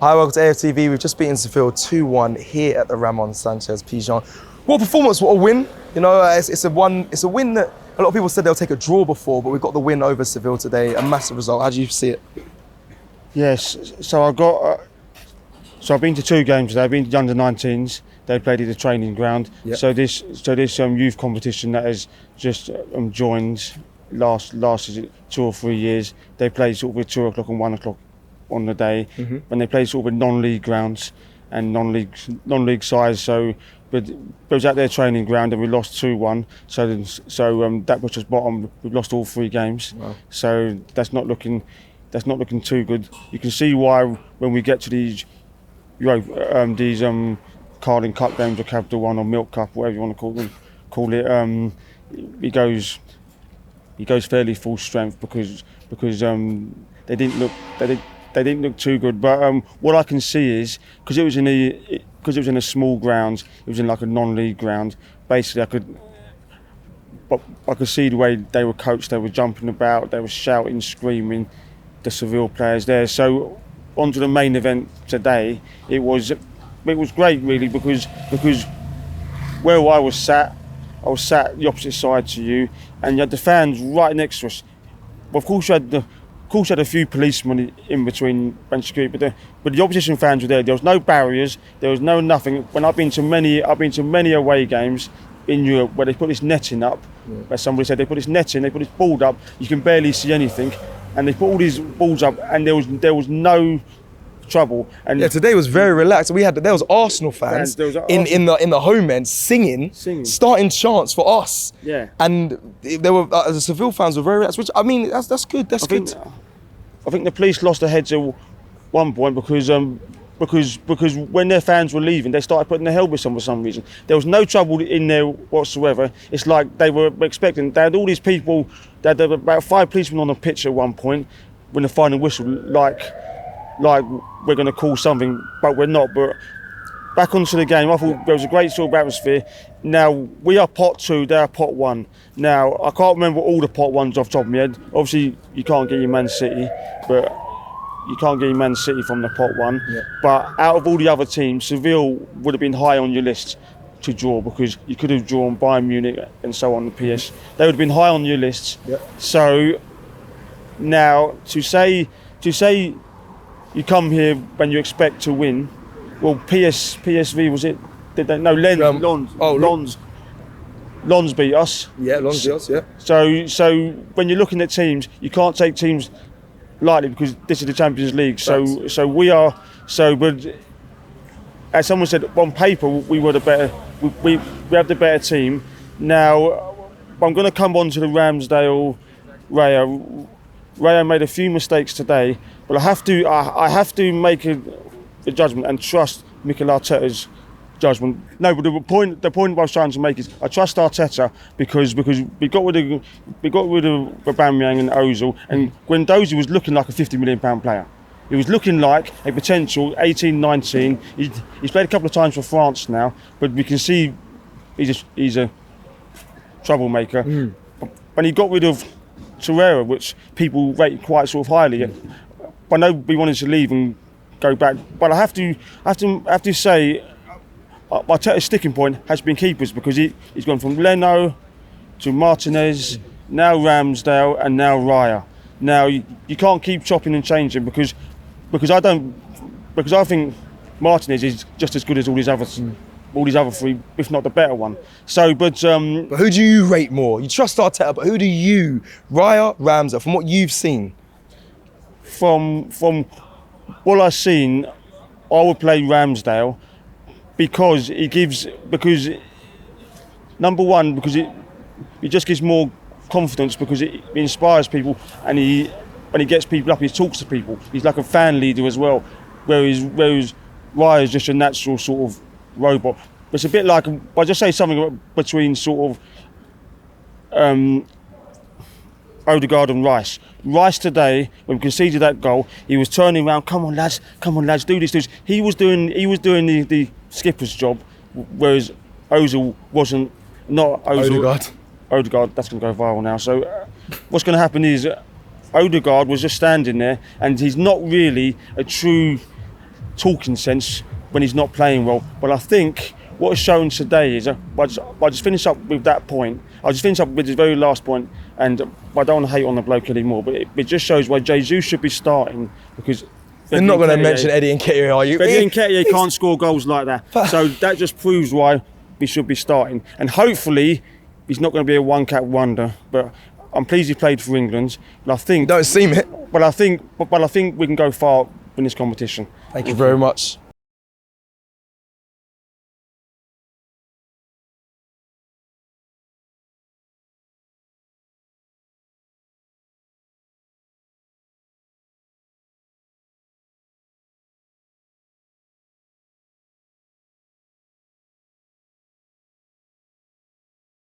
Hi, welcome to AFTV. We've just beaten Sevilla 2-1 here at the Ramon Sanchez Pizjuan. What a performance, what a win. You know, it's a win that a lot of people said they'll take a draw before, but we've got the win over Sevilla today, a massive result. How do you see it? Yes, so I've been to 2 games today. I've been to the under-19s. They played at the training ground. Yep. So this youth competition that has just joined last 2 or 3 years. They played sort of at 2 o'clock and 1 o'clock on the day, when they played sort of non-league grounds and non-league size. So, but it was at their training ground and we lost 2-1. So that puts us bottom. We've lost all 3 games. Wow. So that's not looking too good. You can see why when we get to these, Carling Cup games or Capital One or Milk Cup, whatever you want to call it. He goes fairly full strength because they didn't look too good. But what I can see is because it was in a small ground, it was in like a non-league ground. Basically, I could see the way they were coached. They were jumping about, they were shouting, screaming, the Seville players there. So onto the main event today, it was great really because where I was sat the opposite side to you, and you had the fans right next to us. Well, of course, you had a few policemen in between bench security, but the opposition fans were there. There was no barriers, there was no nothing. When I've been to many away games in Europe where they put this netting up, as somebody said, they put this board up, you can barely see anything, and they put all these balls up, and there was no trouble. And yeah, today was very relaxed. There was Arsenal fans in the home end singing, starting chants for us. Yeah, and there were the Seville fans were very relaxed, which I mean that's good. That's good. I think the police lost their heads at one point because when their fans were leaving, they started putting their helmets on for some reason. There was no trouble in there whatsoever. It's like they were expecting. They had all these people. There were about 5 policemen on the pitch at one point when the final whistle, like we're going to call something, but we're not. But back onto the game, I thought there was a great sort of atmosphere. Now, we are pot 2, they are pot 1. Now, I can't remember all the pot 1s off the top of my head. Obviously, you can't get your Man City, but you can't get your Man City from the pot 1. Yeah. But out of all the other teams, Seville would have been high on your list to draw because you could have drawn Bayern Munich and so on, the PS. They would have been high on your lists. Yeah. So, now, to say you come here when you expect to win. Well, PSV was it? Did they? No, Lens beat us. Yeah, Lens beat us. Yeah. So when you're looking at teams, you can't take teams lightly because this is the Champions League. So we are. So, but as someone said, on paper we were the better. We have the better team. Now I'm going to come on to the Ramsdale, Raya. Raya made a few mistakes today, but I have to make a judgment and trust Mikel Arteta's judgment. No, but the point I was trying to make is I trust Arteta because we got rid of Aubameyang and Ozil, and Guendouzi was looking like a £50 million player. He was looking like a potential 18, 19. He's played a couple of times for France now, but we can see he's a troublemaker. And he got rid of Torreira, which people rate quite sort of highly. I know we wanted to leave and go back, but I have to say, Arteta's sticking point has been keepers because he's gone from Leno to Martinez, now Ramsdale, and now Raya. Now you can't keep chopping and changing because I think Martinez is just as good as all these other 3, if not the better one. So, but who do you rate more? You trust Arteta, but who do you, Raya, Ramsdale, from what you've seen? From what I've seen, I would play Ramsdale because number one, because it just gives more confidence because it inspires people and he gets people up, he talks to people. He's like a fan leader as well, whereas Raya is just a natural sort of robot. It's a bit like, I just say something between sort of Odegaard and Rice. Rice today, when we conceded that goal, he was turning around, come on lads, do this. He was doing the skipper's job, whereas Ozil wasn't. Not Ozil. Odegaard, that's going to go viral now. So what's going to happen is Odegaard was just standing there, and he's not really a true talking sense when he's not playing well. But I think what is shown today is, I'll just finish up with that point. I'll just finish up with the very last point, and I don't want to hate on the bloke anymore, but it just shows why Jesus should be starting, because You're not going to mention Eddie Nketiah, are you? Eddie Nketiah can't score goals like that. So that just proves why he should be starting. And hopefully, he's not going to be a one-cat wonder, but I'm pleased he played for England. But I think Don't seem it. But I think we can go far in this competition. Thank you very much.